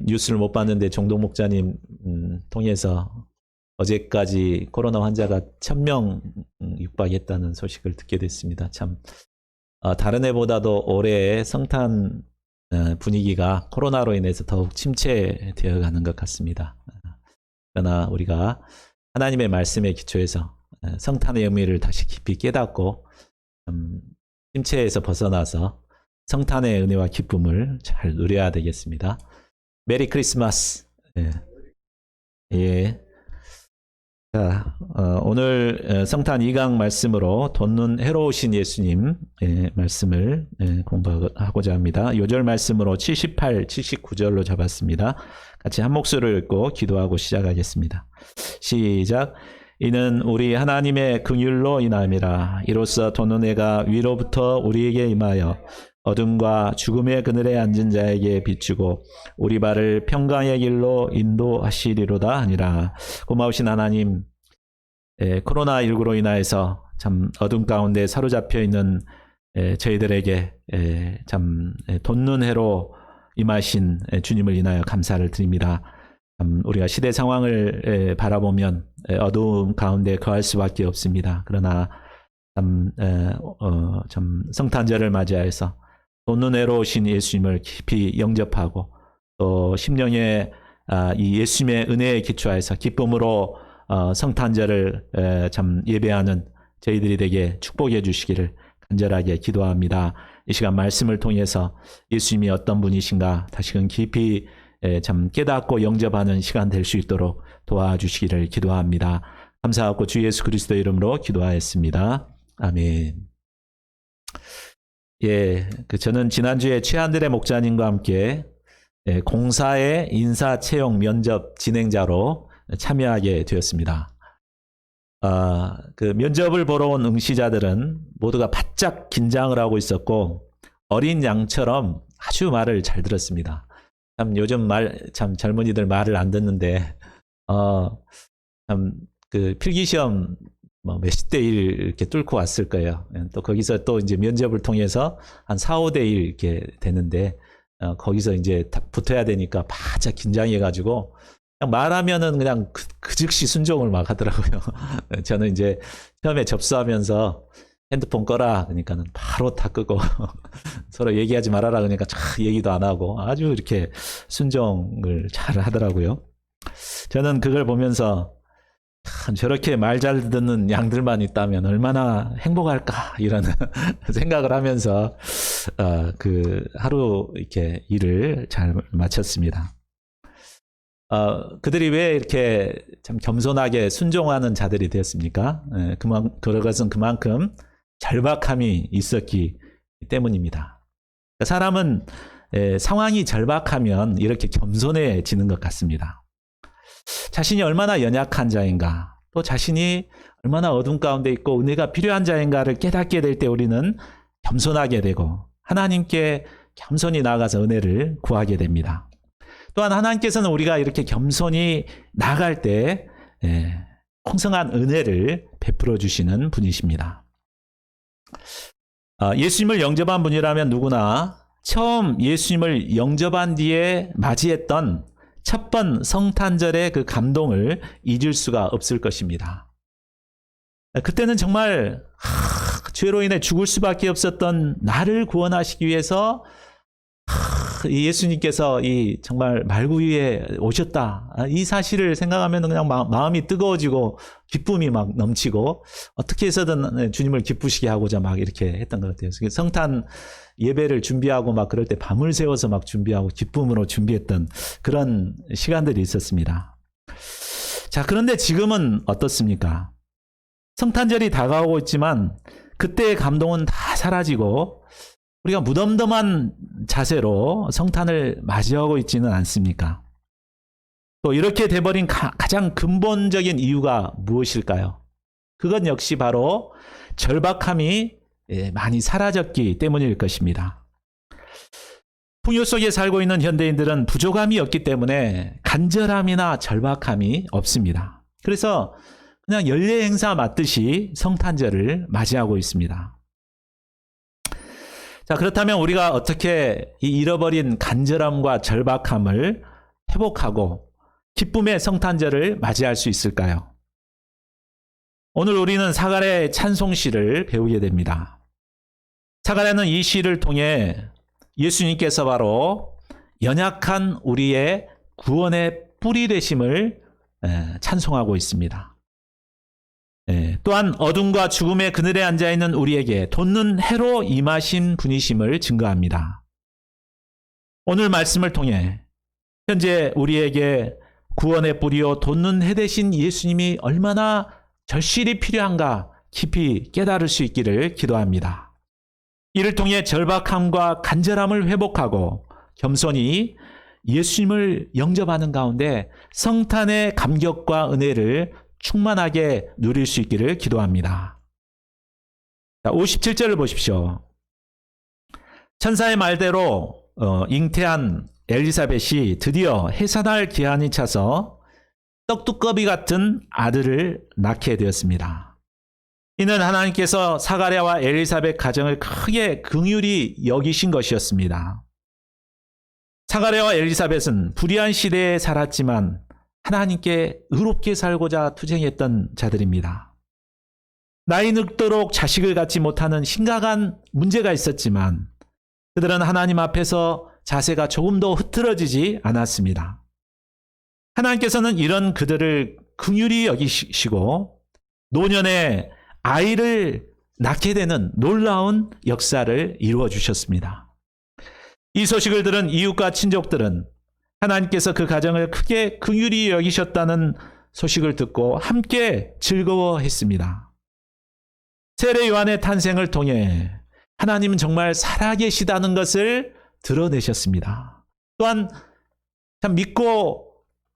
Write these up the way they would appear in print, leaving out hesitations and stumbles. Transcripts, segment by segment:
뉴스를 못 봤는데 종동 목사님 통해서 어제까지 코로나 환자가 1000명 육박했다는 소식을 듣게 됐습니다. 참 다른 해보다도 올해 성탄 분위기가 코로나로 인해서 더욱 침체되어 가는 것 같습니다. 그러나 우리가 하나님의 말씀에 기초해서 성탄의 의미를 다시 깊이 깨닫고 침체에서 벗어나서 성탄의 은혜와 기쁨을 잘 누려야 되겠습니다. 메리 크리스마스. 예. 자, 오늘 성탄 2강 말씀으로 돋는 해로우신 예수님 말씀을 공부하고자 합니다. 요절 말씀으로 78, 79절로 잡았습니다. 같이 한 목소리를 읽고 기도하고 시작하겠습니다. 시작. 이는 우리 하나님의 긍휼로 인함이라. 이로써 돋는 해가 위로부터 우리에게 임하여 어둠과 죽음의 그늘에 앉은 자에게 비추고 우리 발을 평강의 길로 인도하시리로다 하니라. 고마우신 하나님, 코로나19로 인하여서 참 어둠 가운데 사로잡혀 있는 저희들에게 참 돋는 해로 임하신 주님을 인하여 감사를 드립니다. 우리가 시대 상황을 바라보면 어두움 가운데 거할 수밖에 없습니다. 그러나 참 성탄절을 맞이하여서 돋는 해로 오신 예수님을 깊이 영접하고 또 심령의 이 예수님의 은혜에 기초하여서 기쁨으로 성탄절을 참 예배하는 저희들이 되게 축복해 주시기를 간절하게 기도합니다. 이 시간 말씀을 통해서 예수님이 어떤 분이신가 다시금 깊이 참 깨닫고 영접하는 시간 될 수 있도록 도와주시기를 기도합니다. 감사하고 주 예수 그리스도 이름으로 기도하였습니다. 아멘. 예, 저는 지난주에 최한들의 목사님과 함께 공사의 인사 채용 면접 진행자로 참여하게 되었습니다. 그 면접을 보러 온 응시자들은 모두가 바짝 긴장을 하고 있었고 어린 양처럼 아주 말을 잘 들었습니다. 참 요즘 참 젊은이들 말을 안 듣는데 참 그 필기시험 몇십 대 1 이렇게 뚫고 왔을 거예요. 또 거기서 또 이제 면접을 통해서 한 4, 5대 1 이렇게 되는데 거기서 이제 붙어야 되니까 바짝 긴장해가지고 그냥 말하면은 그냥 그 즉시 순종을 막 하더라고요. 저는 이제 처음에 접수하면서 핸드폰 꺼라 그러니까는 바로 다 끄고 서로 얘기하지 말아라 그러니까 얘기도 안 하고 아주 이렇게 순종을 잘 하더라고요. 저는 그걸 보면서 참 저렇게 말 잘 듣는 양들만 있다면 얼마나 행복할까 이런 생각을 하면서 그 하루 이렇게 일을 잘 마쳤습니다. 그들이 왜 이렇게 참 겸손하게 순종하는 자들이 되었습니까? 그것은 그만큼 절박함이 있었기 때문입니다. 사람은 상황이 절박하면 이렇게 겸손해지는 것 같습니다. 자신이 얼마나 연약한 자인가, 또 자신이 얼마나 어둠 가운데 있고 은혜가 필요한 자인가를 깨닫게 될 때 우리는 겸손하게 되고 하나님께 겸손히 나아가서 은혜를 구하게 됩니다. 또한 하나님께서는 우리가 이렇게 겸손히 나갈 때 풍성한 은혜를 베풀어 주시는 분이십니다. 예수님을 영접한 분이라면 누구나 처음 예수님을 영접한 뒤에 맞이했던 첫 번 성탄절의 그 감동을 잊을 수가 없을 것입니다. 그때는 정말 죄로 인해 죽을 수밖에 없었던 나를 구원하시기 위해서 예수님께서 이 정말 말구 위에 오셨다. 이 사실을 생각하면 그냥 마음이 뜨거워지고 기쁨이 막 넘치고 어떻게 해서든 주님을 기쁘시게 하고자 막 이렇게 했던 것 같아요. 성탄 예배를 준비하고 막 그럴 때 밤을 새워서 막 준비하고 기쁨으로 준비했던 그런 시간들이 있었습니다. 자, 그런데 지금은 어떻습니까? 성탄절이 다가오고 있지만 그때의 감동은 다 사라지고 우리가 무덤덤한 자세로 성탄을 맞이하고 있지는 않습니까? 또 이렇게 돼버린 가장 근본적인 이유가 무엇일까요? 그건 역시 바로 절박함이 많이 사라졌기 때문일 것입니다. 풍요 속에 살고 있는 현대인들은 부족함이 없기 때문에 간절함이나 절박함이 없습니다. 그래서 그냥 연례 행사 맞듯이 성탄절을 맞이하고 있습니다. 자, 그렇다면 우리가 어떻게 이 잃어버린 간절함과 절박함을 회복하고 기쁨의 성탄절을 맞이할 수 있을까요? 오늘 우리는 사가랴의 찬송시를 배우게 됩니다. 사가랴는 이 시를 통해 예수님께서 바로 연약한 우리의 구원의 뿌리 되심을 찬송하고 있습니다. 또한 어둠과 죽음의 그늘에 앉아있는 우리에게 돋는 해로 임하신 분이심을 증거합니다. 오늘 말씀을 통해 현재 우리에게 구원의 뿌리요 돋는 해 되신 예수님이 얼마나 절실히 필요한가 깊이 깨달을 수 있기를 기도합니다. 이를 통해 절박함과 간절함을 회복하고 겸손히 예수님을 영접하는 가운데 성탄의 감격과 은혜를 충만하게 누릴 수 있기를 기도합니다. 57절을 보십시오. 천사의 말대로 잉태한 엘리사벳이 드디어 해산할 기한이 차서 떡두꺼비 같은 아들을 낳게 되었습니다. 이는 하나님께서 사가랴와 엘리사벳 가정을 크게 긍휼히 여기신 것이었습니다. 사가랴와 엘리사벳은 불의한 시대에 살았지만 하나님께 의롭게 살고자 투쟁했던 자들입니다. 나이 늙도록 자식을 갖지 못하는 심각한 문제가 있었지만 그들은 하나님 앞에서 자세가 조금 더 흐트러지지 않았습니다. 하나님께서는 이런 그들을 긍휼히 여기시고 노년에 아이를 낳게 되는 놀라운 역사를 이루어 주셨습니다. 이 소식을 들은 이웃과 친족들은 하나님께서 그 가정을 크게 긍휼히 여기셨다는 소식을 듣고 함께 즐거워했습니다. 세례 요한의 탄생을 통해 하나님은 정말 살아계시다는 것을 드러내셨습니다. 또한 참 믿고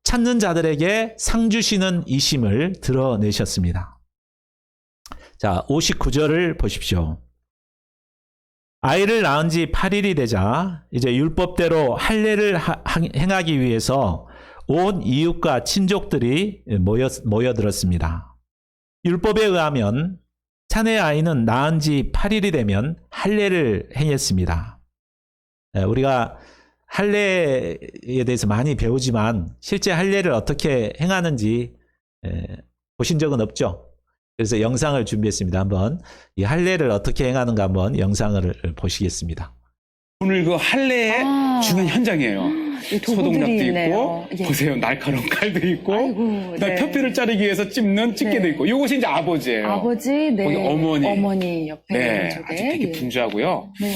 찾는 자들에게 상 주시는 이심을 드러내셨습니다. 자, 59절을 보십시오. 아이를 낳은 지 8일이 되자 이제 율법대로 할례를 행하기 위해서 온 이웃과 친족들이 모여들었습니다. 율법에 의하면 사내 아이는 낳은 지 8일이 되면 할례를 행했습니다. 우리가 할례에 대해서 많이 배우지만 실제 할례를 어떻게 행하는지 보신 적은 없죠. 그래서 영상을 준비했습니다. 한번 이 할례를 어떻게 행하는가 한번 영상을 보시겠습니다. 오늘 그 할례의 중요한 현장이에요. 소독약도 있고, 예. 보세요. 날카로운 칼도 있고, 아이고, 그다음에 네. 뼈뼈를 자르기 위해서 찝는 집게도 네. 있고, 이것이 이제 아버지예요. 아버지, 네. 거기 어머니. 어머니 옆에 네, 쪽에. 아주 되게 예. 분주하고요. 네.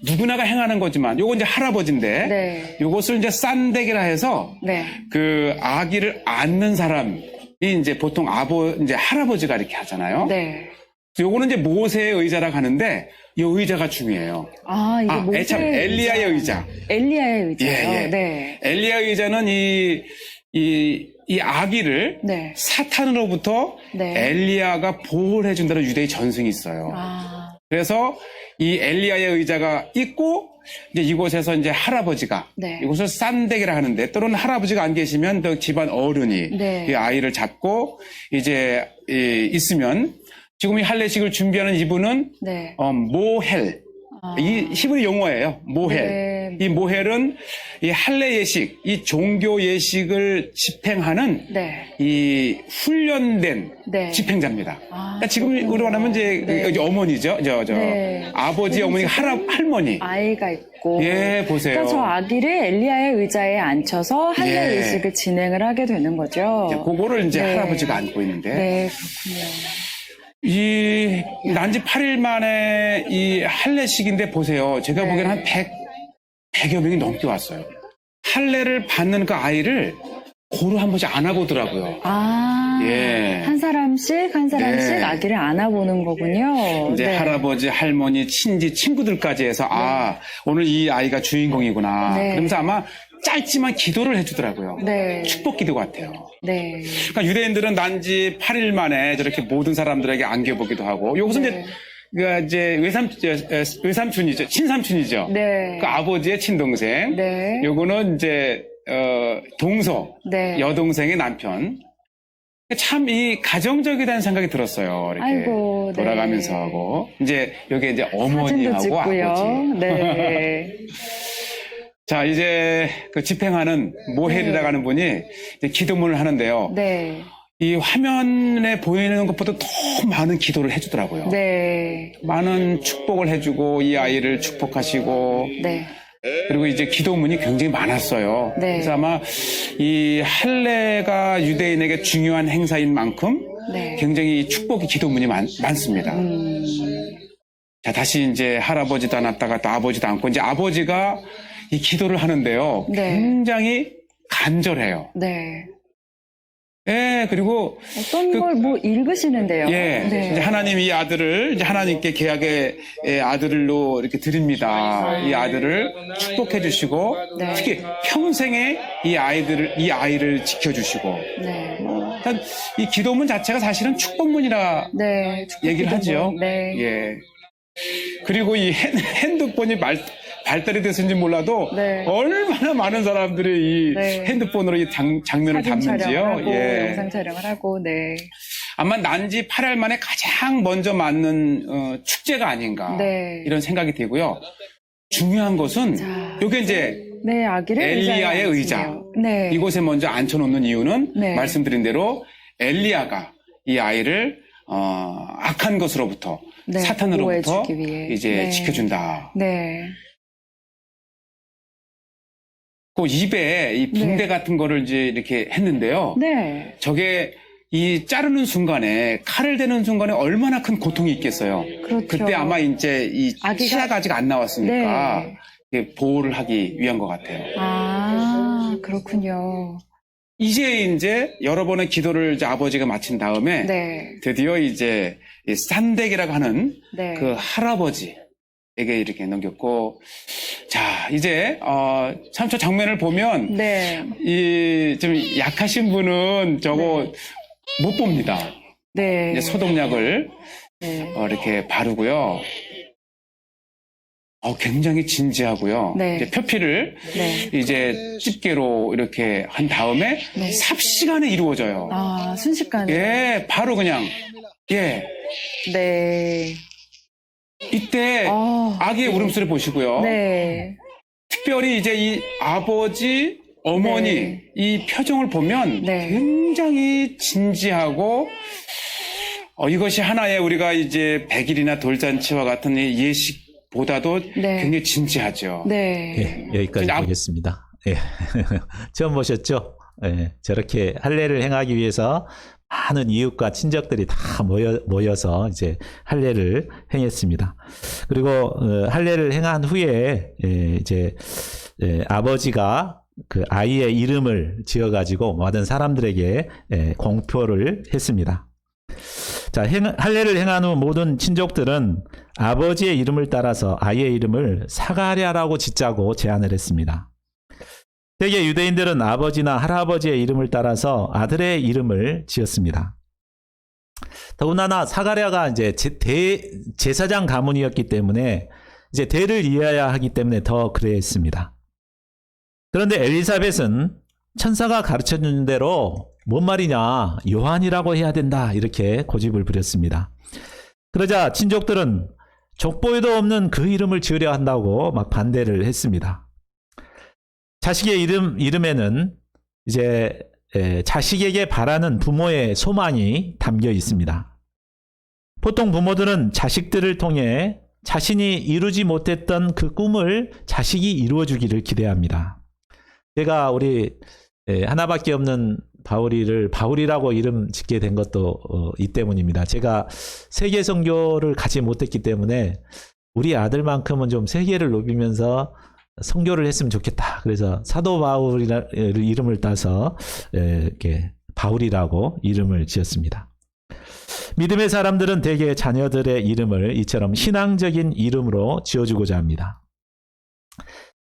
누구나가 행하는 거지만, 요거 이제 할아버지인데, 네. 요것을 이제 싼데기라 해서, 네. 그 아기를 안는 사람이 이제 보통 이제 할아버지가 이렇게 하잖아요. 네. 요거는 이제 모세의 의자라고 하는데, 이 의자가 중요해요. 아, 이게 모세의 참, 엘리야의 의자. 엘리야의 의자요. 예, 예. 네. 엘리야 의자는 이 아기를 네. 사탄으로부터 네. 엘리야가 보호를 해준다는 유대의 전승이 있어요. 아. 그래서 이 엘리야의 의자가 있고 이제 이곳에서 이제 할아버지가 네. 이곳을 싼데기라 하는데 또는 할아버지가 안 계시면 또 집안 어른이 네. 이 아이를 잡고 이제 있으면 지금 이 할례식을 준비하는 이분은 네. 모헬 이 히브리 용어예요. 모헬. 네. 이 모헬은 이 할례 예식, 이 종교 예식을 집행하는 네. 이 훈련된 네. 집행자입니다. 아, 그러니까 지금 우리가 말하면 이제 네. 어머니죠. 네. 아버지, 어머니, 할머니. 아이가 있고. 예, 보세요. 그러니까 저 아기를 엘리야의 의자에 앉혀서 할례 예. 예식을 진행을 하게 되는 거죠. 그거를 이제 네. 할아버지가 안고 있는데. 네, 그렇군요. 이 난지 8일 만에 이 할례식인데 보세요. 제가 네. 보기에는 한 100여 명이 넘게 왔어요. 할례를 받는 그 아이를 고루 한 번씩 안아보더라고요. 아, 예. 한 사람씩 네. 아기를 안아보는 거군요. 이제 네. 할아버지, 할머니, 친지, 친구들까지 해서 오늘 이 아이가 주인공이구나. 네. 그러면서 아마 짧지만 기도를 해주더라고요. 네. 축복 기도 같아요. 네. 그러니까 유대인들은 난지 8일 만에 저렇게 모든 사람들에게 안겨보기도 하고, 여기서 네. 이제 외삼촌이죠. 친삼촌이죠. 네. 그 아버지의 친동생. 네. 요거는 이제 동서, 네. 여동생의 남편. 참 이 가정적이라는 생각이 들었어요. 이렇게 아이고, 네. 돌아가면서 하고 이제 여기 이제 사진도 어머니하고 찍고요. 아버지. 네. 자, 이제 그 집행하는 모헬이라고 하는 분이 이제 기도문을 하는데요. 네. 이 화면에 보이는 것보다 더 많은 기도를 해주더라고요. 네. 많은 축복을 해주고 이 아이를 축복하시고 네. 그리고 이제 기도문이 굉장히 많았어요. 네. 그래서 아마 이 할례가 유대인에게 중요한 행사인 만큼 네. 굉장히 축복의 기도문이 많습니다. 자, 다시 이제 할아버지도 안 왔다가 또 아버지도 않고 이제 아버지가 이 기도를 하는데요. 네. 굉장히 간절해요. 네. 예, 그리고 어떤 걸 뭐 읽으시는데요? 예, 네. 이제 하나님이 이 아들을 이제 하나님께 계약의 아들로 이렇게 드립니다. 이 아들을 축복해 주시고 네. 특히 평생에 이 아이를 지켜주시고 네. 일단 이 기도문 자체가 사실은 축복문이라 네. 얘기를 하죠. 네. 예. 그리고 이 핸드폰이 발달이 됐는지 몰라도 네. 얼마나 많은 사람들이 이 네. 핸드폰으로 이 장면을 사진 촬영을 담는지요. 하고, 예. 영상 촬영을 하고, 네. 아마 난지 8일 만에 가장 먼저 맞는 축제가 아닌가 네. 이런 생각이 들고요. 중요한 것은 자, 이게 이제 네, 아기를 엘리야의 의자에 의자. 앉히네요. 네. 이곳에 먼저 앉혀놓는 이유는 네. 말씀드린 대로 엘리야가 이 아이를 악한 것으로부터 네, 사탄으로부터 보호해주기 위해. 이제 네. 지켜준다. 네. 그 입에 이 붕대 같은 거를 이제 이렇게 했는데요. 네. 저게 이 자르는 순간에 칼을 대는 순간에 얼마나 큰 고통이 있겠어요. 그렇죠. 그때 아마 이제 이 치아가 아직 안 나왔으니까 네. 이게 보호를 하기 위한 것 같아요. 아, 그렇군요. 이제 여러 번의 기도를 이제 아버지가 마친 다음에 네. 드디어 이제 이 산덱이라고 하는 네. 그 할아버지에게 이렇게 넘겼고, 자 이제 참 저 장면을 보면 네. 이 좀 약하신 분은 저거 못 봅니다. 네. 이제 소독약을 네. 이렇게 바르고요. 굉장히 진지하고요. 네. 이제 표피를 네. 이제 집게로 이렇게 한 다음에 네. 삽시간에 이루어져요. 아, 순식간에. 예, 바로 그냥 예. 네. 이때 아, 아기의 울음소리 보시고요. 네. 특별히 이제 이 아버지, 어머니 네. 이 표정을 보면 네. 굉장히 진지하고 이것이 하나의 우리가 이제 백일이나 돌잔치와 같은 이 예식보다도 네. 굉장히 진지하죠. 네. 예, 여기까지 근데 보겠습니다. 예. 처음 보셨죠? 예, 저렇게 할례를 행하기 위해서 많은 이웃과 친척들이 다 모여서 이제 할례를 행했습니다. 그리고 할례를 행한 후에 이제 아버지가 그 아이의 이름을 지어가지고 모든 사람들에게 공표를 했습니다. 자, 할례를 행한 후 모든 친족들은 아버지의 이름을 따라서 아이의 이름을 사가랴라고 짓자고 제안을 했습니다. 대개 유대인들은 아버지나 할아버지의 이름을 따라서 아들의 이름을 지었습니다. 더군다나 사가랴가 이제 제사장 가문이었기 때문에 이제 대를 이어야 하기 때문에 더 그랬습니다. 그런데 엘리사벳은 천사가 가르쳐 준 대로 뭔 말이냐, 요한이라고 해야 된다, 이렇게 고집을 부렸습니다. 그러자 친족들은 족보에도 없는 그 이름을 지으려 한다고 막 반대를 했습니다. 자식의 이름에는 이제 자식에게 바라는 부모의 소망이 담겨 있습니다. 보통 부모들은 자식들을 통해 자신이 이루지 못했던 그 꿈을 자식이 이루어주기를 기대합니다. 제가 우리 하나밖에 없는 바울이를 바울이라고 이름 짓게 된 것도 이 때문입니다. 제가 세계 선교를 가지 못했기 때문에 우리 아들만큼은 좀 세계를 높이면서 선교를 했으면 좋겠다. 그래서 사도 바울이라는 이름을 따서 이렇게 바울이라고 이름을 지었습니다. 믿음의 사람들은 대개 자녀들의 이름을 이처럼 신앙적인 이름으로 지어주고자 합니다.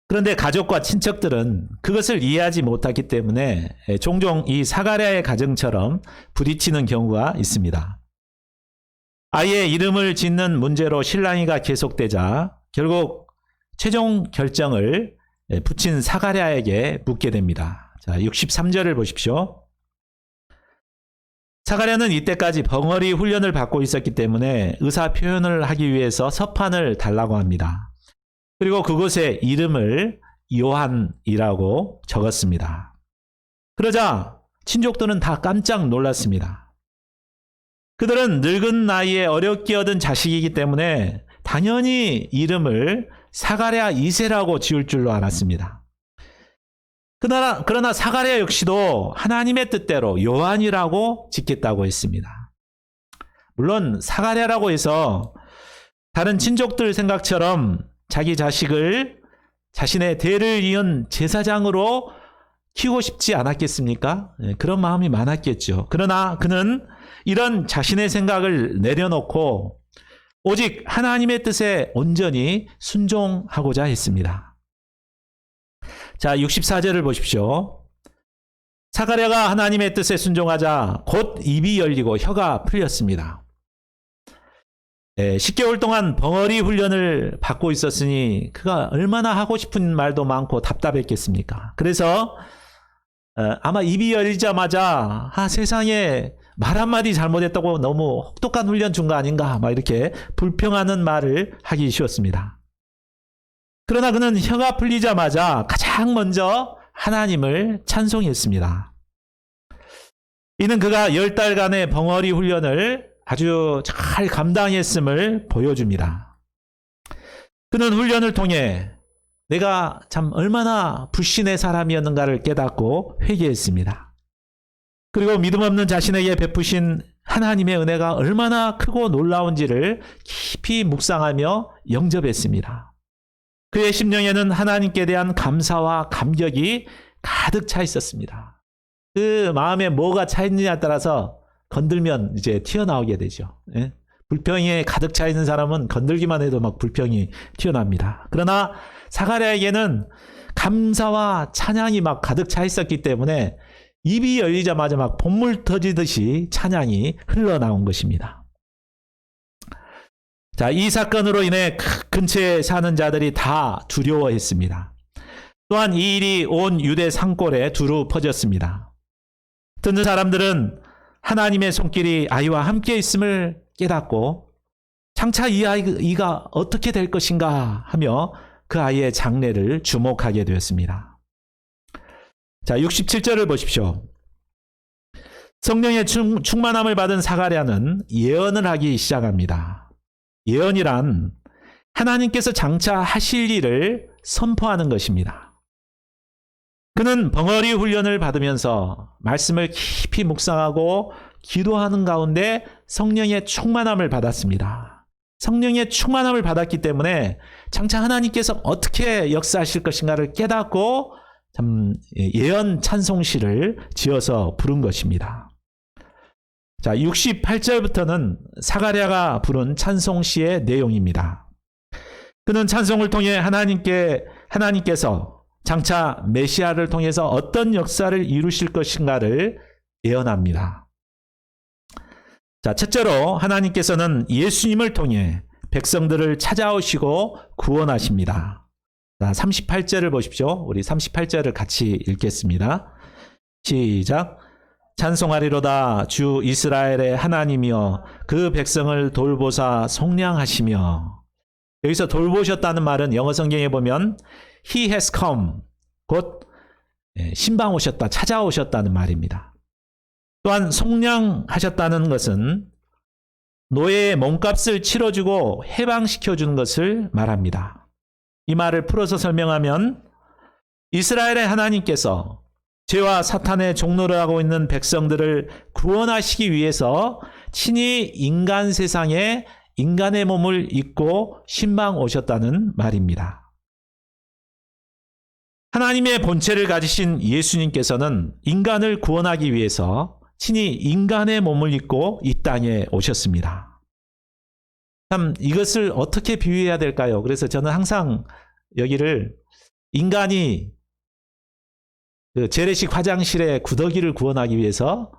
그런데 가족과 친척들은 그것을 이해하지 못하기 때문에 종종 이 사가랴의 가정처럼 부딪히는 경우가 있습니다. 아이의 이름을 짓는 문제로 실랑이가 계속되자 결국 최종 결정을 부친 사가랴에게 묻게 됩니다. 자, 63절을 보십시오. 사가랴는 이때까지 벙어리 훈련을 받고 있었기 때문에 의사 표현을 하기 위해서 서판을 달라고 합니다. 그리고 그곳에 이름을 요한이라고 적었습니다. 그러자 친족들은 다 깜짝 놀랐습니다. 그들은 늙은 나이에 어렵게 얻은 자식이기 때문에 당연히 이름을 사가랴 2세라고 지을 줄로 알았습니다. 그러나 사가랴 역시도 하나님의 뜻대로 요한이라고 짓겠다고 했습니다. 물론 사가랴라고 해서 다른 친족들 생각처럼 자기 자식을 자신의 대를 이은 제사장으로 키우고 싶지 않았겠습니까? 그런 마음이 많았겠죠. 그러나 그는 이런 자신의 생각을 내려놓고 오직 하나님의 뜻에 온전히 순종하고자 했습니다. 자, 64절을 보십시오. 사가랴가 하나님의 뜻에 순종하자 곧 입이 열리고 혀가 풀렸습니다. 10개월 동안 벙어리 훈련을 받고 있었으니 그가 얼마나 하고 싶은 말도 많고 답답했겠습니까? 그래서 아마 입이 열리자마자 세상에 말 한마디 잘못했다고 너무 혹독한 훈련 준 거 아닌가 막 이렇게 불평하는 말을 하기 쉬웠습니다. 그러나 그는 혀가 풀리자마자 가장 먼저 하나님을 찬송했습니다. 이는 그가 10달간의 벙어리 훈련을 아주 잘 감당했음을 보여줍니다. 그는 훈련을 통해 내가 참 얼마나 불신의 사람이었는가를 깨닫고 회개했습니다. 그리고 믿음 없는 자신에게 베푸신 하나님의 은혜가 얼마나 크고 놀라운지를 깊이 묵상하며 영접했습니다. 그의 심령에는 하나님께 대한 감사와 감격이 가득 차 있었습니다. 그 마음에 뭐가 차 있느냐에 따라서 건들면 이제 튀어나오게 되죠. 예? 불평이 가득 차 있는 사람은 건들기만 해도 막 불평이 튀어납니다. 그러나 사가랴에게는 감사와 찬양이 막 가득 차 있었기 때문에 입이 열리자마자 막 봇물 터지듯이 찬양이 흘러나온 것입니다. 자, 이 사건으로 인해 근처에 사는 자들이 다 두려워했습니다. 또한 이 일이 온 유대 산골에 두루 퍼졌습니다. 듣는 사람들은 하나님의 손길이 아이와 함께 있음을 깨닫고 장차 이 아이가 어떻게 될 것인가 하며 그 아이의 장래를 주목하게 되었습니다. 자, 67절을 보십시오. 성령의 충만함을 받은 사가랴는 예언을 하기 시작합니다. 예언이란 하나님께서 장차 하실 일을 선포하는 것입니다. 그는 벙어리 훈련을 받으면서 말씀을 깊이 묵상하고 기도하는 가운데 성령의 충만함을 받았습니다. 성령의 충만함을 받았기 때문에 장차 하나님께서 어떻게 역사하실 것인가를 깨닫고 참 예언 찬송시를 지어서 부른 것입니다. 자, 68절부터는 사가랴가 부른 찬송시의 내용입니다. 그는 찬송을 통해 하나님께서 장차 메시아를 통해서 어떤 역사를 이루실 것인가를 예언합니다. 자, 첫째로 하나님께서는 예수님을 통해 백성들을 찾아오시고 구원하십니다. 자, 38절을 보십시오. 우리 38절을 같이 읽겠습니다. 시작. 찬송하리로다 주 이스라엘의 하나님이여 그 백성을 돌보사 속량하시며. 여기서 돌보셨다는 말은 영어 성경에 보면 He has come, 곧 신방 오셨다, 찾아오셨다는 말입니다. 또한 속량하셨다는 것은 노예의 몸값을 치러주고 해방시켜주는 것을 말합니다. 이 말을 풀어서 설명하면 이스라엘의 하나님께서 죄와 사탄의 종노를 하고 있는 백성들을 구원하시기 위해서 친히 인간 세상에 인간의 몸을 입고 신방 오셨다는 말입니다. 하나님의 본체를 가지신 예수님께서는 인간을 구원하기 위해서 친히 인간의 몸을 입고 이 땅에 오셨습니다. 참 이것을 어떻게 비유해야 될까요? 그래서 저는 항상 여기를 인간이 그 재래식 화장실의 구더기를 구원하기 위해서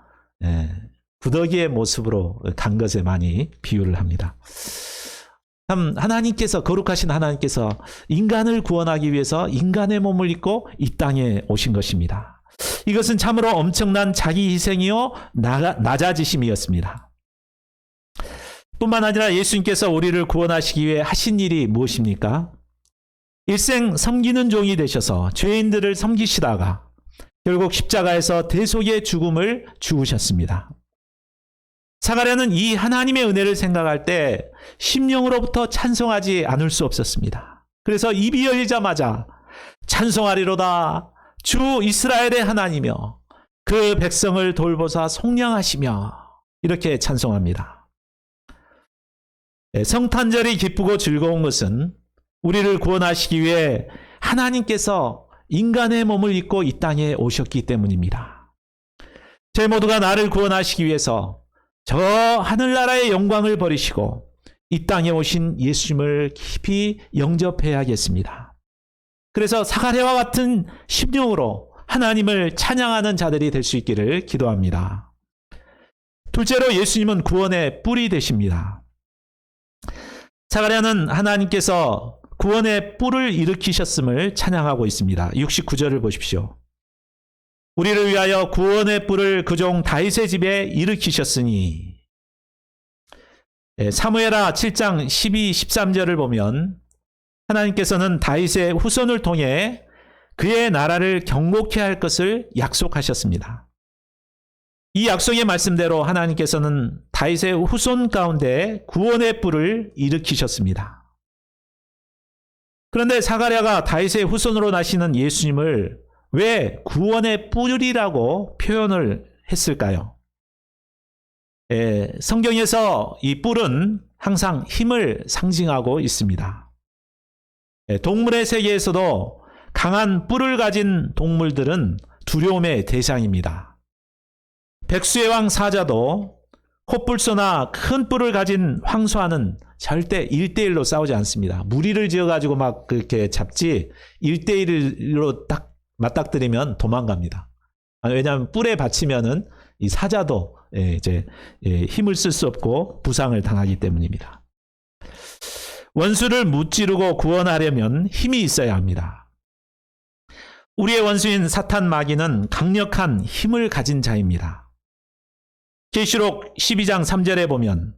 구더기의 모습으로 간 것에 많이 비유를 합니다. 참 하나님께서, 거룩하신 하나님께서 인간을 구원하기 위해서 인간의 몸을 입고 이 땅에 오신 것입니다. 이것은 참으로 엄청난 자기 희생이요 낮아지심이었습니다. 뿐만 아니라 예수님께서 우리를 구원하시기 위해 하신 일이 무엇입니까? 일생 섬기는 종이 되셔서 죄인들을 섬기시다가 결국 십자가에서 대속의 죽음을 죽으셨습니다. 사가랴는 이 하나님의 은혜를 생각할 때 심령으로부터 찬송하지 않을 수 없었습니다. 그래서 입이 열리자마자 찬송하리로다 주 이스라엘의 하나님이여 그 백성을 돌보사 속량하시며 이렇게 찬송합니다. 성탄절이 기쁘고 즐거운 것은 우리를 구원하시기 위해 하나님께서 인간의 몸을 입고 이 땅에 오셨기 때문입니다. 저희 모두가 나를 구원하시기 위해서 저 하늘나라의 영광을 버리시고 이 땅에 오신 예수님을 깊이 영접해야겠습니다. 그래서 사가랴와 같은 심령으로 하나님을 찬양하는 자들이 될 수 있기를 기도합니다. 둘째로 예수님은 구원의 뿔이 되십니다. 사가랴는 하나님께서 구원의 뿔을 일으키셨음을 찬양하고 있습니다. 69절을 보십시오. 우리를 위하여 구원의 뿔을 그 종 다윗의 집에 일으키셨으니. 사무엘하 7장 12, 13절을 보면 하나님께서는 다윗의 후손을 통해 그의 나라를 경고케 할 것을 약속하셨습니다. 이 약속의 말씀대로 하나님께서는 다윗의 후손 가운데 구원의 뿔을 일으키셨습니다. 그런데 사가랴가 다윗의 후손으로 나시는 예수님을 왜 구원의 뿔이라고 표현을 했을까요? 성경에서 이 뿔은 항상 힘을 상징하고 있습니다. 동물의 세계에서도 강한 뿔을 가진 동물들은 두려움의 대상입니다. 백수의 왕 사자도 콧불소나 큰 뿔을 가진 황소와는 절대 1대1로 싸우지 않습니다. 무리를 지어가지고 막 그렇게 잡지 1대1로 딱 맞닥뜨리면 도망갑니다. 왜냐하면 뿔에 받치면은 이 사자도 이제 힘을 쓸 수 없고 부상을 당하기 때문입니다. 원수를 무찌르고 구원하려면 힘이 있어야 합니다. 우리의 원수인 사탄 마귀는 강력한 힘을 가진 자입니다. 계시록 12장 3절에 보면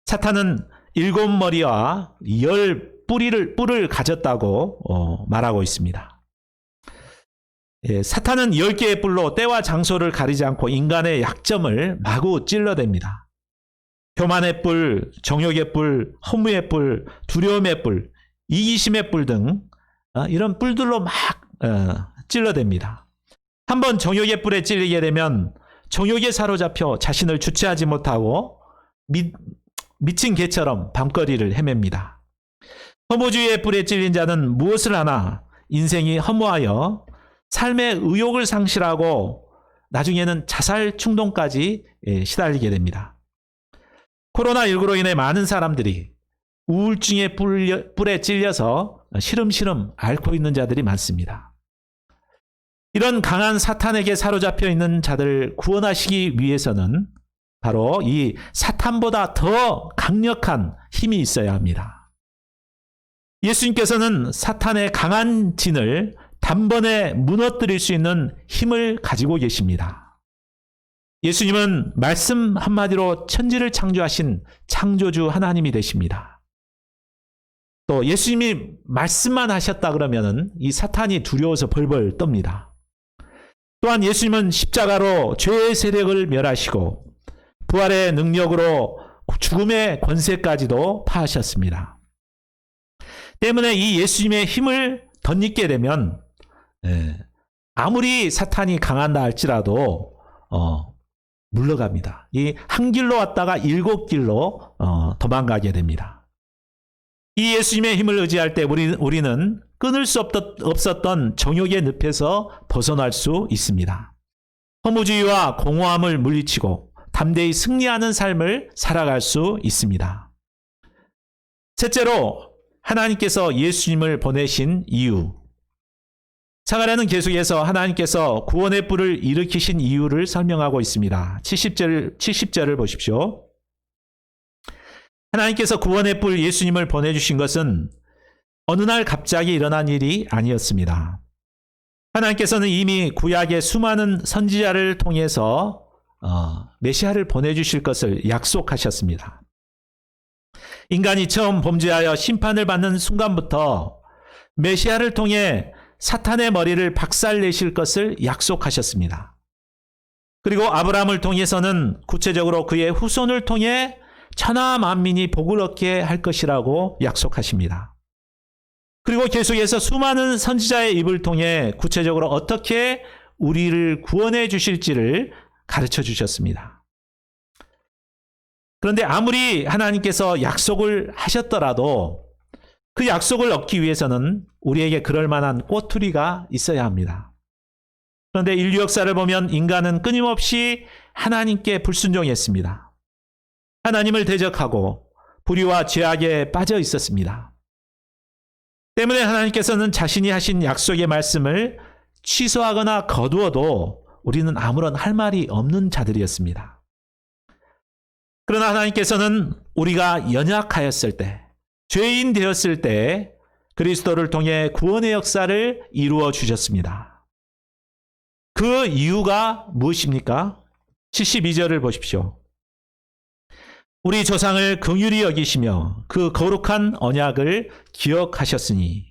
사탄은 7머리와 10뿔을 가졌다고 말하고 있습니다. 사탄은 10개의 뿔로 때와 장소를 가리지 않고 인간의 약점을 마구 찔러댑니다. 교만의 뿔, 정욕의 뿔, 허무의 뿔, 두려움의 뿔, 이기심의 뿔 등 이런 뿔들로 막 찔러댑니다. 한번 정욕의 뿔에 찔리게 되면 정욕에 사로잡혀 자신을 주체하지 못하고 미친 개처럼 밤거리를 헤맵니다. 허무주의의 뿔에 찔린 자는 무엇을 하나 인생이 허무하여 삶의 의욕을 상실하고 나중에는 자살 충동까지 시달리게 됩니다. 코로나19로 인해 많은 사람들이 우울증의 뿔에 찔려서 시름시름 앓고 있는 자들이 많습니다. 이런 강한 사탄에게 사로잡혀 있는 자들을 구원하시기 위해서는 바로 이 사탄보다 더 강력한 힘이 있어야 합니다. 예수님께서는 사탄의 강한 진을 단번에 무너뜨릴 수 있는 힘을 가지고 계십니다. 예수님은 말씀 한마디로 천지를 창조하신 창조주 하나님이 되십니다. 또 예수님이 말씀만 하셨다 그러면은 이 사탄이 두려워서 벌벌 떱니다. 또한 예수님은 십자가로 죄의 세력을 멸하시고 부활의 능력으로 죽음의 권세까지도 파하셨습니다. 때문에 이 예수님의 힘을 덧입게 되면 아무리 사탄이 강한다 할지라도 물러갑니다. 이 한 길로 왔다가 7길로 도망가게 됩니다. 이 예수님의 힘을 의지할 때 우리는 끊을 수 없었던 정욕의 늪에서 벗어날 수 있습니다. 허무주의와 공허함을 물리치고 담대히 승리하는 삶을 살아갈 수 있습니다. 셋째로 하나님께서 예수님을 보내신 이유. 사가랴는 계속해서 하나님께서 구원의 뿔을 일으키신 이유를 설명하고 있습니다. 70절을 보십시오. 하나님께서 구원의 뿔 예수님을 보내주신 것은 어느 날 갑자기 일어난 일이 아니었습니다. 하나님께서는 이미 구약의 수많은 선지자를 통해서 메시아를 보내주실 것을 약속하셨습니다. 인간이 처음 범죄하여 심판을 받는 순간부터 메시아를 통해 사탄의 머리를 박살내실 것을 약속하셨습니다. 그리고 아브라함을 통해서는 구체적으로 그의 후손을 통해 천하 만민이 복을 얻게 할 것이라고 약속하십니다. 그리고 계속해서 수많은 선지자의 입을 통해 구체적으로 어떻게 우리를 구원해 주실지를 가르쳐 주셨습니다. 그런데 아무리 하나님께서 약속을 하셨더라도 그 약속을 얻기 위해서는 우리에게 그럴 만한 꼬투리가 있어야 합니다. 그런데 인류 역사를 보면 인간은 끊임없이 하나님께 불순종했습니다. 하나님을 대적하고 불의와 죄악에 빠져 있었습니다. 때문에 하나님께서는 자신이 하신 약속의 말씀을 취소하거나 거두어도 우리는 아무런 할 말이 없는 자들이었습니다. 그러나 하나님께서는 우리가 연약하였을 때, 죄인 되었을 때 그리스도를 통해 구원의 역사를 이루어 주셨습니다. 그 이유가 무엇입니까? 72절을 보십시오. 우리 조상을 긍휼히 여기시며 그 거룩한 언약을 기억하셨으니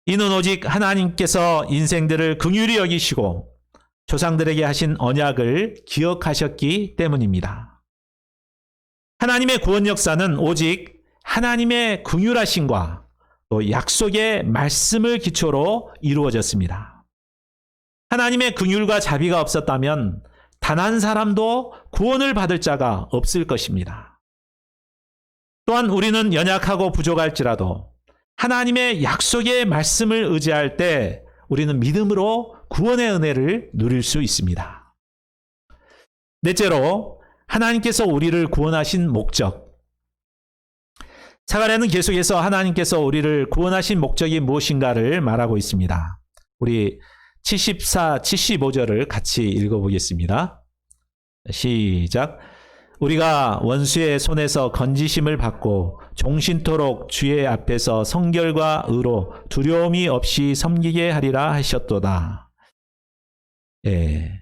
이는 오직 하나님께서 인생들을 긍휼히 여기시고 조상들에게 하신 언약을 기억하셨기 때문입니다. 하나님의 구원 역사는 오직 하나님의 긍휼하심과 또 약속의 말씀을 기초로 이루어졌습니다. 하나님의 긍휼과 자비가 없었다면 단 한 사람도 구원을 받을 자가 없을 것입니다. 또한 우리는 연약하고 부족할지라도 하나님의 약속의 말씀을 의지할 때 우리는 믿음으로 구원의 은혜를 누릴 수 있습니다. 넷째로 하나님께서 우리를 구원하신 목적. 사가랴는 계속해서 하나님께서 우리를 구원하신 목적이 무엇인가를 말하고 있습니다. 우리 74, 75절을 같이 읽어보겠습니다. 시작. 우리가 원수의 손에서 건지심을 받고 종신토록 주의 앞에서 성결과 의로 두려움이 없이 섬기게 하리라 하셨도다. 예.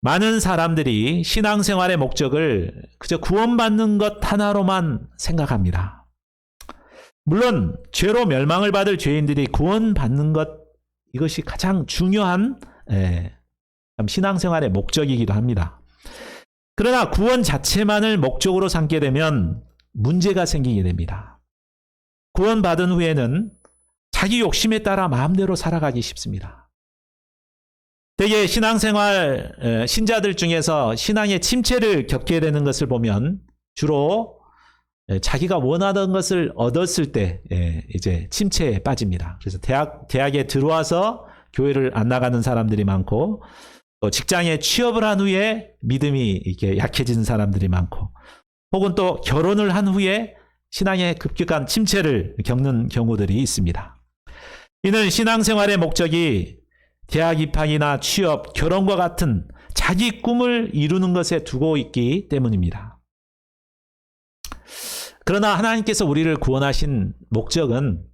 많은 사람들이 신앙생활의 목적을 그저 구원받는 것 하나로만 생각합니다. 물론 죄로 멸망을 받을 죄인들이 구원받는 것, 이것이 가장 중요한 신앙생활의 목적이기도 합니다. 그러나 구원 자체만을 목적으로 삼게 되면 문제가 생기게 됩니다. 구원받은 후에는 자기 욕심에 따라 마음대로 살아가기 쉽습니다. 대개 신앙생활 신자들 중에서 신앙의 침체를 겪게 되는 것을 보면 주로 자기가 원하던 것을 얻었을 때 이제 침체에 빠집니다. 그래서 대학에 들어와서 교회를 안 나가는 사람들이 많고, 또 직장에 취업을 한 후에 믿음이 이렇게 약해지는 사람들이 많고, 혹은 또 결혼을 한 후에 신앙의 급격한 침체를 겪는 경우들이 있습니다. 이는 신앙생활의 목적이 대학 입학이나 취업, 결혼과 같은 자기 꿈을 이루는 것에 두고 있기 때문입니다. 그러나 하나님께서 우리를 구원하신 목적은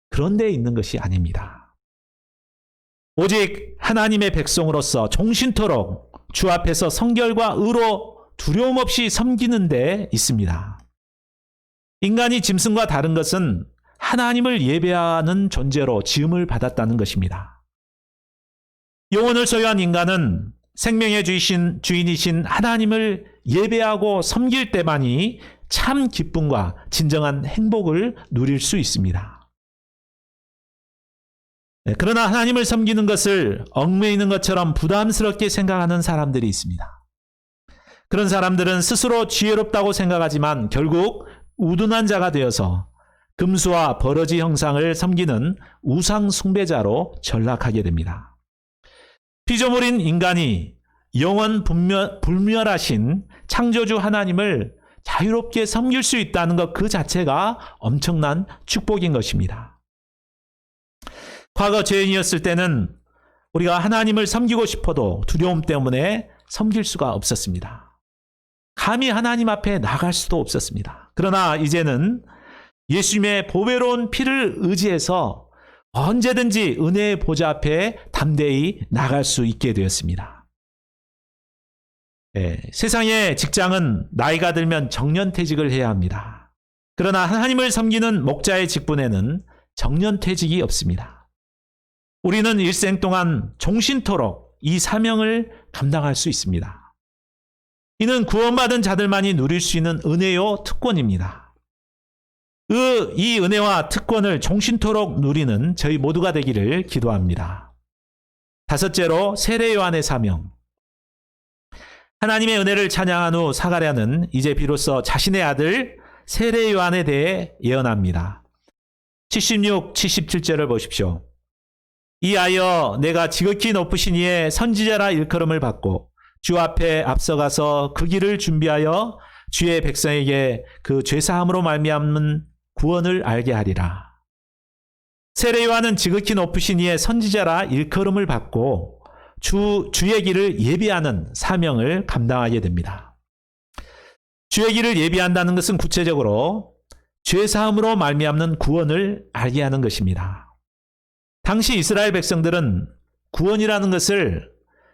그런 데 있는 것이 아닙니다. 오직 하나님의 백성으로서 종신토록 주 앞에서 성결과 의로 두려움 없이 섬기는 데 있습니다. 인간이 짐승과 다른 것은 하나님을 예배하는 존재로 지음을 받았다는 것입니다. 영혼을 소유한 인간은 생명의 주인이신 하나님을 예배하고 섬길 때만이 참 기쁨과 진정한 행복을 누릴 수 있습니다. 그러나 하나님을 섬기는 것을 얽매이는 것처럼 부담스럽게 생각하는 사람들이 있습니다. 그런 사람들은 스스로 지혜롭다고 생각하지만 결국 우둔한 자가 되어서 금수와 버러지 형상을 섬기는 우상 숭배자로 전락하게 됩니다. 피조물인 인간이 영원 불멸하신 창조주 하나님을 자유롭게 섬길 수 있다는 것 그 자체가 엄청난 축복인 것입니다. 과거 죄인이었을 때는 우리가 하나님을 섬기고 싶어도 두려움 때문에 섬길 수가 없었습니다. 감히 하나님 앞에 나갈 수도 없었습니다. 그러나 이제는 예수님의 보배로운 피를 의지해서 언제든지 은혜의 보좌 앞에 담대히 나갈 수 있게 되었습니다. 세상의 직장은 나이가 들면 정년퇴직을 해야 합니다. 그러나 하나님을 섬기는 목자의 직분에는 정년퇴직이 없습니다. 우리는 일생 동안 종신토록 이 사명을 감당할 수 있습니다. 이는 구원받은 자들만이 누릴 수 있는 은혜요 특권입니다. 이 은혜와 특권을 종신토록 누리는 저희 모두가 되기를 기도합니다. 다섯째로 세례 요한의 사명. 하나님의 은혜를 찬양한 후 사가랴는 이제 비로소 자신의 아들 세례 요한에 대해 예언합니다. 76, 77절을 보십시오. 이하여 내가 지극히 높으신 이의 선지자라 일컬음을 받고 주 앞에 앞서가서 그 길을 준비하여 주의 백성에게 그 죄사함으로 말미암는 구원을 알게 하리라. 세례 요한은 지극히 높으신 이의 선지자라 일컬음을 받고 주의 길을 예비하는 사명을 감당하게 됩니다. 주의 길을 예비한다는 것은 구체적으로 죄사함으로 말미암는 구원을 알게 하는 것입니다. 당시 이스라엘 백성들은 구원이라는 것을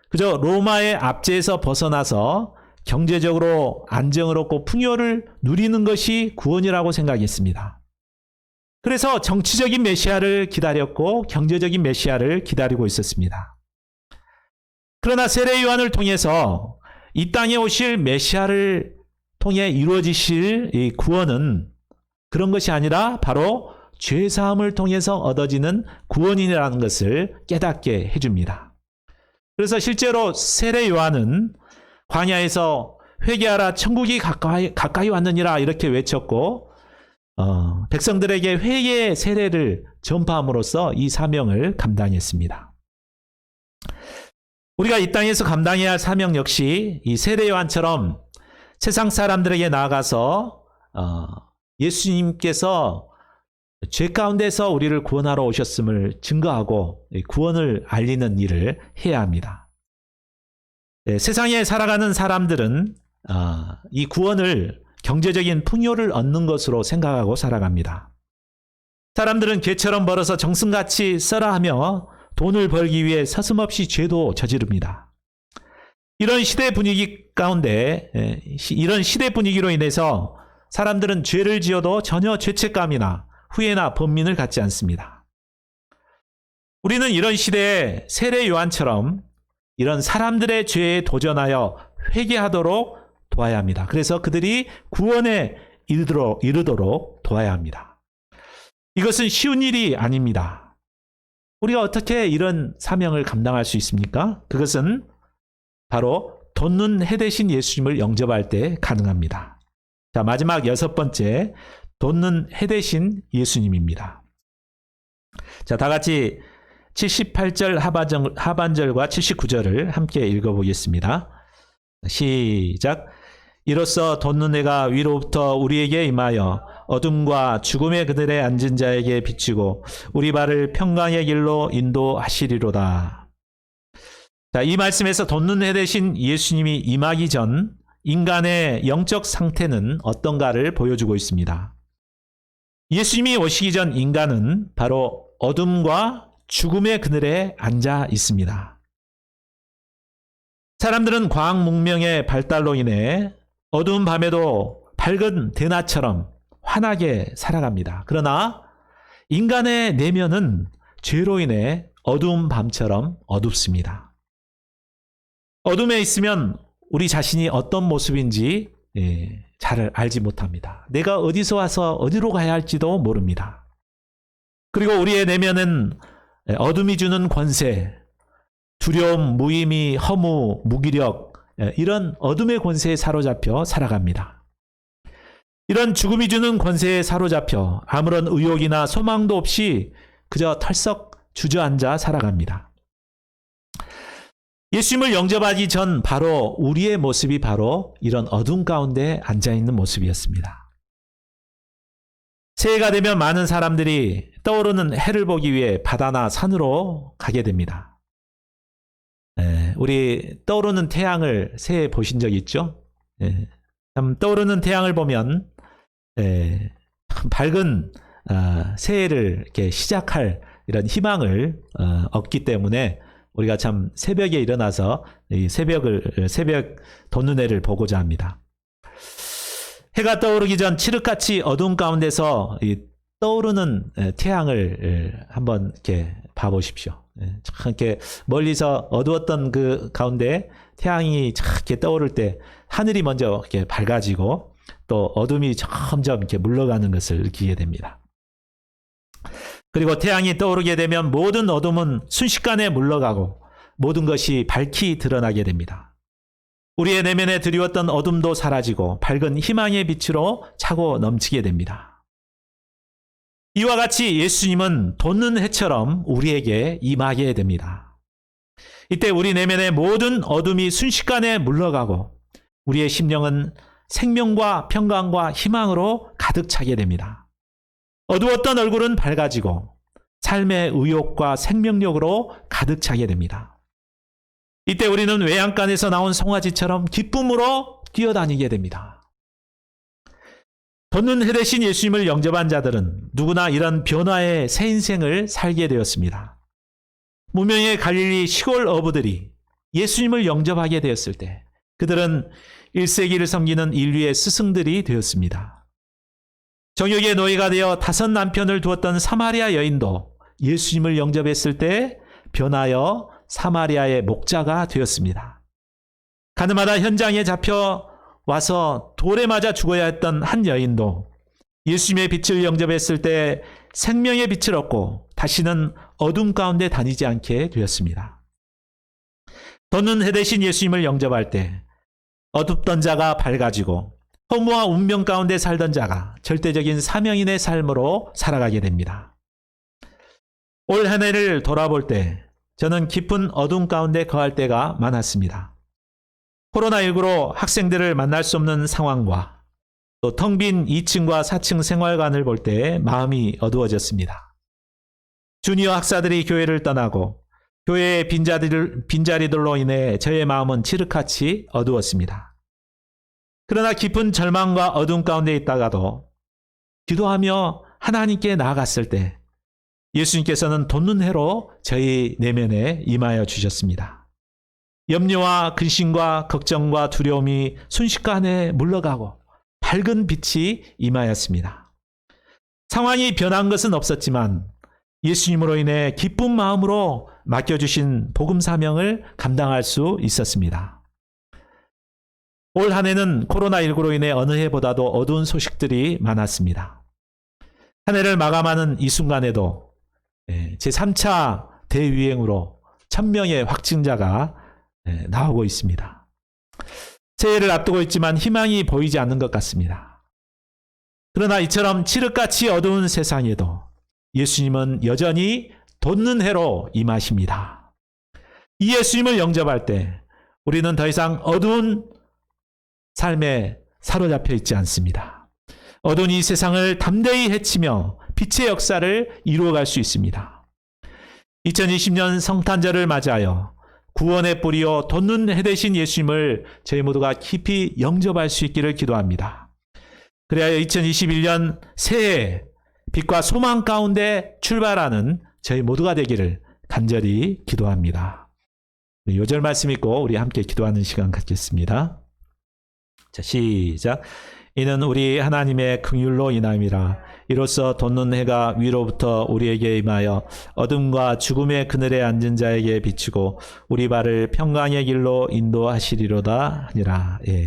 그저 로마의 압제에서 벗어나서 경제적으로 안정을 얻고 풍요를 누리는 것이 구원이라고 생각했습니다. 그래서 정치적인 메시아를 기다렸고 경제적인 메시아를 기다리고 있었습니다. 그러나 세례 요한을 통해서 이 땅에 오실 메시아를 통해 이루어지실 이 구원은 그런 것이 아니라 바로 죄사함을 통해서 얻어지는 구원이라는 것을 깨닫게 해줍니다. 그래서 실제로 세례 요한은 광야에서 회개하라 천국이 가까이 왔느니라 이렇게 외쳤고 백성들에게 회개의 세례를 전파함으로써 이 사명을 감당했습니다. 우리가 이 땅에서 감당해야 할 사명 역시 이 세례 요한처럼 세상 사람들에게 나아가서 예수님께서 죄 가운데서 우리를 구원하러 오셨음을 증거하고 구원을 알리는 일을 해야 합니다. 세상에 살아가는 사람들은 이 구원을 경제적인 풍요를 얻는 것으로 생각하고 살아갑니다. 사람들은 개처럼 벌어서 정승같이 써라 하며 돈을 벌기 위해 서슴없이 죄도 저지릅니다. 이런 시대 분위기 가운데 이런 시대 분위기로 인해서 사람들은 죄를 지어도 전혀 죄책감이나 후회나 번민을 갖지 않습니다. 우리는 이런 시대에 세례 요한처럼 이런 사람들의 죄에 도전하여 회개하도록 도와야 합니다. 그래서 그들이 구원에 이르도록 도와야 합니다. 이것은 쉬운 일이 아닙니다. 우리가 어떻게 이런 사명을 감당할 수 있습니까? 그것은 바로 돕는 해 대신 예수님을 영접할 때 가능합니다. 자, 마지막 6번째, 돕는 해 대신 예수님입니다. 자, 다 같이 78절 하반절과 79절을 함께 읽어보겠습니다. 시작. 이로써 돕는 해가 위로부터 우리에게 임하여 어둠과 죽음의 그들의 앉은 자에게 비치고 우리 발을 평강의 길로 인도하시리로다. 자, 이 말씀에서 돕는 해 대신 예수님이 임하기 전 인간의 영적 상태는 어떤가를 보여주고 있습니다. 예수님이 오시기 전 인간은 바로 어둠과 죽음의 그늘에 앉아 있습니다. 사람들은 과학 문명의 발달로 인해 어두운 밤에도 밝은 대낮처럼 환하게 살아갑니다. 그러나 인간의 내면은 죄로 인해 어두운 밤처럼 어둡습니다. 어둠에 있으면 우리 자신이 어떤 모습인지 잘 알지 못합니다. 내가 어디서 와서 어디로 가야 할지도 모릅니다. 그리고 우리의 내면은 어둠이 주는 권세, 두려움, 무의미, 허무, 무기력 이런 어둠의 권세에 사로잡혀 살아갑니다. 이런 죽음이 주는 권세에 사로잡혀 아무런 의욕이나 소망도 없이 그저 털썩 주저앉아 살아갑니다. 예수님을 영접하기 전 바로 우리의 모습이 바로 이런 어둠 가운데 앉아있는 모습이었습니다. 새해가 되면 많은 사람들이 떠오르는 해를 보기 위해 바다나 산으로 가게 됩니다. 우리 떠오르는 태양을 새해 보신 적 있죠? 참 떠오르는 태양을 보면 밝은 새해를 이렇게 시작할 이런 희망을 얻기 때문에 우리가 참 새벽에 일어나서 이 새벽 돋는 해를 보고자 합니다. 해가 떠오르기 전 칠흑같이 어두운 가운데서 떠오르는 태양을 한번 이렇게 봐보십시오. 참 이렇게 멀리서 어두웠던 그 가운데 태양이 참 이렇게 떠오를 때 하늘이 먼저 이렇게 밝아지고 또 어둠이 점점 이렇게 물러가는 것을 느끼게 됩니다. 그리고 태양이 떠오르게 되면 모든 어둠은 순식간에 물러가고 모든 것이 밝히 드러나게 됩니다. 우리의 내면에 드리웠던 어둠도 사라지고 밝은 희망의 빛으로 차고 넘치게 됩니다. 이와 같이 예수님은 돋는 해처럼 우리에게 임하게 됩니다. 이때 우리 내면의 모든 어둠이 순식간에 물러가고 우리의 심령은 생명과 평강과 희망으로 가득 차게 됩니다. 어두웠던 얼굴은 밝아지고 삶의 의욕과 생명력으로 가득 차게 됩니다. 이때 우리는 외양간에서 나온 송아지처럼 기쁨으로 뛰어다니게 됩니다. 돋는 해 대신 예수님을 영접한 자들은 누구나 이런 변화의 새 인생을 살게 되었습니다. 무명의 갈릴리 시골 어부들이 예수님을 영접하게 되었을 때 그들은 1세기를 섬기는 인류의 스승들이 되었습니다. 정욕의 노예가 되어 5 남편을 두었던 사마리아 여인도 예수님을 영접했을 때 변하여 사마리아의 목자가 되었습니다. 가늠하다 현장에 잡혀 와서 돌에 맞아 죽어야 했던 한 여인도 예수님의 빛을 영접했을 때 생명의 빛을 얻고 다시는 어둠 가운데 다니지 않게 되었습니다. 돋는 해 대신 예수님을 영접할 때 어둡던 자가 밝아지고 허무와 운명 가운데 살던 자가 절대적인 사명인의 삶으로 살아가게 됩니다. 올 한 해를 돌아볼 때 저는 깊은 어둠 가운데 거할 때가 많았습니다. 코로나19로 학생들을 만날 수 없는 상황과 또 텅 빈 2층과 4층 생활관을 볼 때 마음이 어두워졌습니다. 주니어 학사들이 교회를 떠나고 교회의 빈자리들로 인해 저의 마음은 칠흑같이 어두웠습니다. 그러나 깊은 절망과 어둠 가운데 있다가도 기도하며 하나님께 나아갔을 때 예수님께서는 돋는 해로 저희 내면에 임하여 주셨습니다. 염려와 근심과 걱정과 두려움이 순식간에 물러가고 밝은 빛이 임하였습니다. 상황이 변한 것은 없었지만 예수님으로 인해 기쁜 마음으로 맡겨주신 복음 사명을 감당할 수 있었습니다. 올 한 해는 코로나19로 인해 어느 해보다도 어두운 소식들이 많았습니다. 한 해를 마감하는 이 순간에도 제3차 대유행으로 1000명의 확진자가 나오고 있습니다. 새해를 앞두고 있지만 희망이 보이지 않는 것 같습니다. 그러나 이처럼 칠흑같이 어두운 세상에도 예수님은 여전히 돋는 해로 임하십니다. 이 예수님을 영접할 때 우리는 더 이상 어두운 삶에 사로잡혀 있지 않습니다. 어두운 이 세상을 담대히 헤치며 빛의 역사를 이루어갈 수 있습니다. 2020년 성탄절을 맞이하여 구원의 뿌리요 돋는 해 되신 예수님을 저희 모두가 깊이 영접할 수 있기를 기도합니다. 그래야 2021년 새해 빛과 소망 가운데 출발하는 저희 모두가 되기를 간절히 기도합니다. 요절 말씀 읽고 우리 함께 기도하는 시간 갖겠습니다. 자, 시작. 이는 우리 하나님의 긍휼로 인함이라. 이로써 돋는 해가 위로부터 우리에게 임하여 어둠과 죽음의 그늘에 앉은 자에게 비추고 우리 발을 평강의 길로 인도하시리로다 하니라. 예.